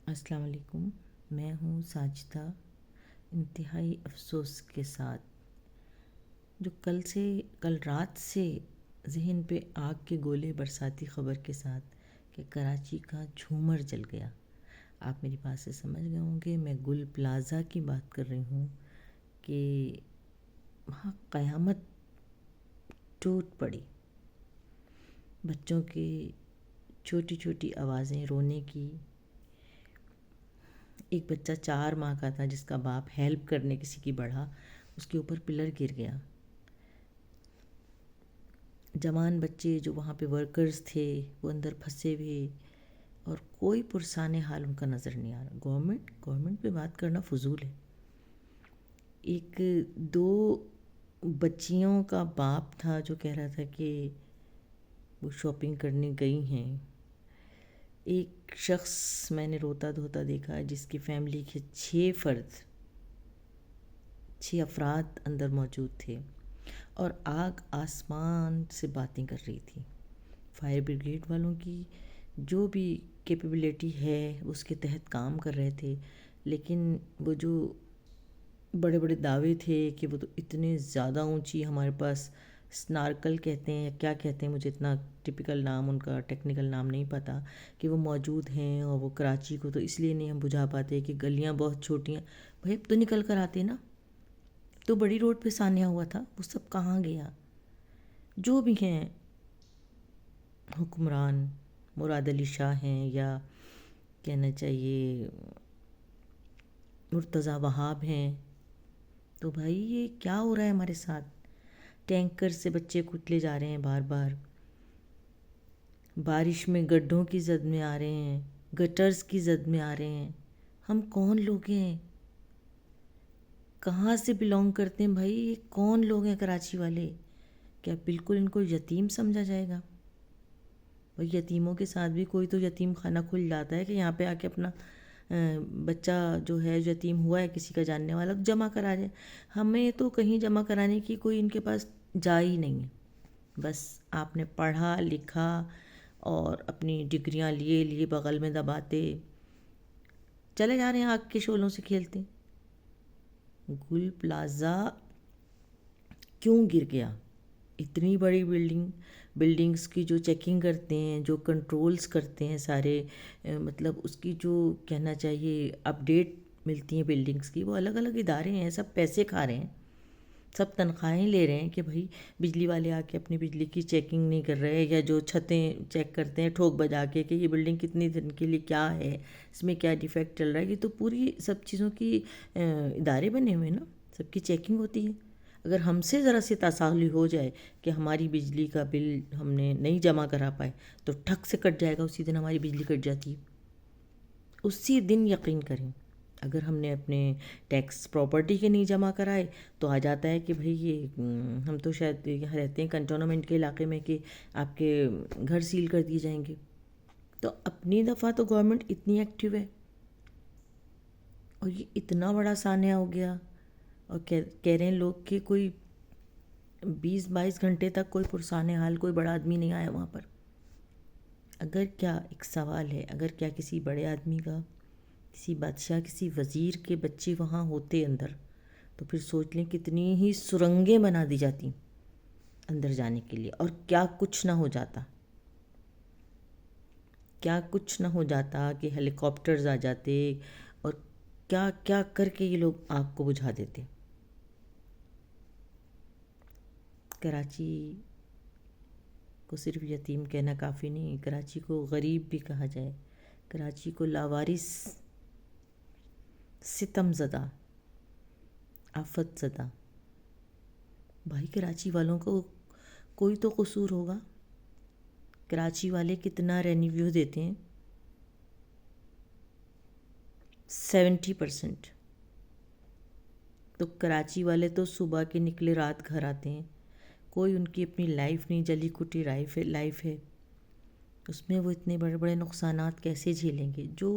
السلام علیکم، میں ہوں ساجدہ، انتہائی افسوس کے ساتھ جو کل رات سے ذہن پہ آگ کے گولے برساتی خبر کے ساتھ کہ کراچی کا جھومر جل گیا۔ آپ میری بات سے سمجھ گئے ہوں گے، میں گل پلازا کی بات کر رہی ہوں کہ وہاں قیامت ٹوٹ پڑی۔ بچوں کی چھوٹی چھوٹی آوازیں رونے کی، ایک بچہ 4 ماہ کا تھا جس کا باپ ہیلپ کرنے کسی کی بڑھا، اس کے اوپر پلر گر گیا۔ جوان بچے جو وہاں پہ ورکرز تھے وہ اندر پھنسے ہوئے، اور کوئی پرسان حال ان کا نظر نہیں آ رہا۔ گورنمنٹ پہ بات کرنا فضول ہے۔ ایک 2 بچیوں کا باپ تھا جو کہہ رہا تھا کہ وہ شاپنگ کرنے گئی ہیں۔ ایک شخص میں نے روتا دھوتا دیکھا جس کی فیملی کے 6 افراد اندر موجود تھے، اور آگ آسمان سے باتیں کر رہی تھی۔ فائر بریگیڈ والوں کی جو بھی کیپیبلٹی ہے اس کے تحت کام کر رہے تھے، لیکن وہ جو بڑے بڑے دعوے تھے کہ وہ تو اتنے زیادہ اونچی، ہمارے پاس سنارکل کہتے ہیں یا کیا کہتے ہیں، مجھے اتنا ٹپیکل نام ان کا ٹیکنیکل نام نہیں پتہ، کہ وہ موجود ہیں، اور وہ کراچی کو تو اس لیے نہیں ہم بجھا پاتے کہ گلیاں بہت چھوٹی ہیں۔ بھائی اب تو نکل کر آتے نا، تو بڑی روڈ پہ سانحہ ہوا تھا، وہ سب کہاں گیا؟ جو بھی ہیں حکمران، مراد علی شاہ ہیں یا کہنا چاہیے مرتضی وہاب ہیں، تو بھائی یہ کیا ہو رہا ہے ہمارے ساتھ؟ ٹینکر سے بچے کچلے جا رہے ہیں بار بار، بارش میں گڈھوں کی زد میں آ رہے ہیں، گٹرز کی زد میں آ رہے ہیں۔ ہم کون لوگ ہیں؟ کہاں سے بلونگ کرتے ہیں بھائی؟ یہ کون لوگ ہیں کراچی والے؟ کیا بالکل ان کو یتیم سمجھا جائے گا؟ بھائی یتیموں کے ساتھ بھی کوئی تو یتیم خانہ کھل جاتا ہے کہ یہاں پہ آ کے اپنا بچہ جو ہے یتیم ہوا ہے کسی کا جاننے والا تو جمع کرا جائے۔ ہمیں تو کہیں جمع کرانے کی کوئی ان کے پاس جا ہی نہیں ہے۔ بس آپ نے پڑھا لکھا اور اپنی ڈگریاں لیے بغل میں دباتے چلے جا رہے ہیں، آگ کے شعلوں سے کھیلتے۔ گل پلازا کیوں گر گیا؟ اتنی بڑی بلڈنگز کی جو چیکنگ کرتے ہیں، جو کنٹرولز کرتے ہیں سارے، مطلب اس کی جو کہنا چاہیے اپڈیٹ ملتی ہیں بلڈنگز کی، وہ الگ الگ ادارے ہیں، سب پیسے کھا رہے ہیں، سب تنخواہیں لے رہے ہیں کہ بھائی بجلی والے آ کے اپنی بجلی کی چیکنگ نہیں کر رہے، یا جو چھتیں چیک کرتے ہیں ٹھوک بجا کے کہ یہ بلڈنگ کتنی دن کے لیے کیا ہے، اس میں کیا ڈیفیکٹ چل رہا ہے۔ یہ تو پوری سب چیزوں کی ادارے بنے ہوئے ہیں نا، سب کی چیکنگ ہوتی ہے۔ اگر ہم سے ذرا سی تساہلی ہو جائے کہ ہماری بجلی کا بل ہم نے نہیں جمع کرا پائے تو ٹھک سے کٹ جائے گا، اسی دن ہماری بجلی کٹ جاتی ہے، اسی دن یقین کریں۔ اگر ہم نے اپنے ٹیکس پراپرٹی کے نہیں جمع کرائے تو آ جاتا ہے کہ بھئی یہ ہم تو شاید یہاں رہتے ہیں کنٹونمنٹ کے علاقے میں کہ آپ کے گھر سیل کر دیے جائیں گے۔ تو اپنی دفعہ تو گورنمنٹ اتنی ایکٹیو ہے، اور یہ اتنا بڑا سانحہ ہو گیا، اور کہہ رہے ہیں لوگ کہ کوئی 20-22 گھنٹے تک کوئی پرسان حال کوئی بڑا آدمی نہیں آیا وہاں پر۔ اگر کیا ایک سوال ہے، اگر کیا کسی بڑے آدمی کا، کسی بادشاہ، کسی وزیر کے بچے وہاں ہوتے اندر، تو پھر سوچ لیں کتنی ہی سرنگیں بنا دی جاتی اندر جانے کے لیے، اور کیا کچھ نہ ہو جاتا، کیا کچھ نہ ہو جاتا کہ ہیلی کاپٹرز آ جاتے، اور کیا کیا کر کے یہ لوگ آگ کو بجھا دیتے۔ کراچی کو صرف یتیم کہنا کافی نہیں، کراچی کو غریب بھی کہا جائے، کراچی کو لاوارث، ستم زدہ، آفت زدہ۔ بھائی کراچی والوں کو کوئی تو قصور ہوگا۔ کراچی والے کتنا ریونیو دیتے ہیں؟ 70%۔ تو کراچی والے تو صبح کے نکلے رات گھر آتے ہیں، کوئی ان کی اپنی لائف نہیں، جلی کٹی لائف ہے، اس میں وہ اتنے بڑے بڑے نقصانات کیسے جھیلیں گے؟ جو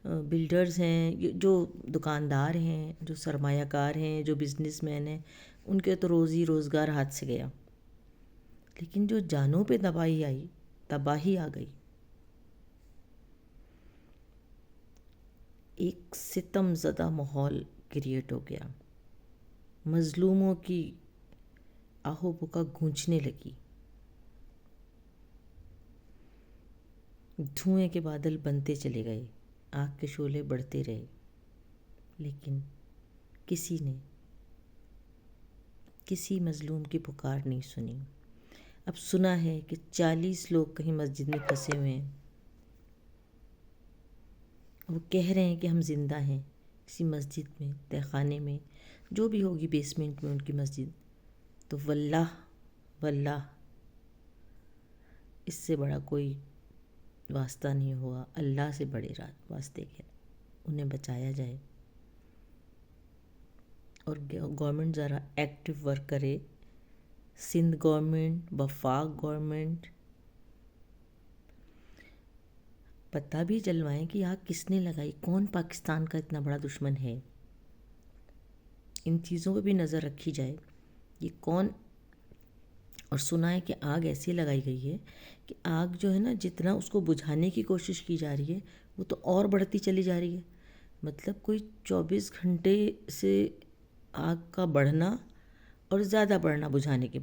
بلڈرز ہیں، جو دکاندار ہیں، جو سرمایہ کار ہیں، جو بزنس مین ہیں، ان کے تو روزی روزگار ہاتھ سے گیا، لیکن جو جانوں پہ تباہی آ گئی۔ ایک ستم زدہ ماحول کریٹ ہو گیا، مظلوموں کی آہو بکا گونجنے لگی، دھوئیں کے بادل بنتے چلے گئے، آگ کے شعلے بڑھتے رہے، لیکن کسی مظلوم کی پکار نہیں سنی۔ اب سنا ہے کہ 40 لوگ کہیں مسجد میں پھنسے ہوئے ہیں، وہ کہہ رہے ہیں کہ ہم زندہ ہیں کسی مسجد میں، تہہ خانے میں، جو بھی ہوگی بیسمنٹ میں ان کی مسجد۔ تو واللہ اس سے بڑا کوئی واسطہ نہیں ہوا، اللہ سے بڑے واسطے کے انہیں بچایا جائے، اور گورنمنٹ ذرا ایکٹیو ورک کرے، سندھ گورنمنٹ، وفاق گورنمنٹ، پتہ بھی چلوائیں کہ آگ کس نے لگائی، کون پاکستان کا اتنا بڑا دشمن ہے، ان چیزوں پہ بھی نظر رکھی جائے، یہ کون۔ اور سنا ہے کہ آگ ایسی لگائی گئی ہے کہ آگ جو ہے نا، جتنا اس کو بجھانے کی کوشش کی جا رہی ہے وہ تو اور بڑھتی چلی جا رہی ہے، مطلب کوئی 24 گھنٹے سے آگ کا بڑھنا اور زیادہ بڑھنا بجھانے کے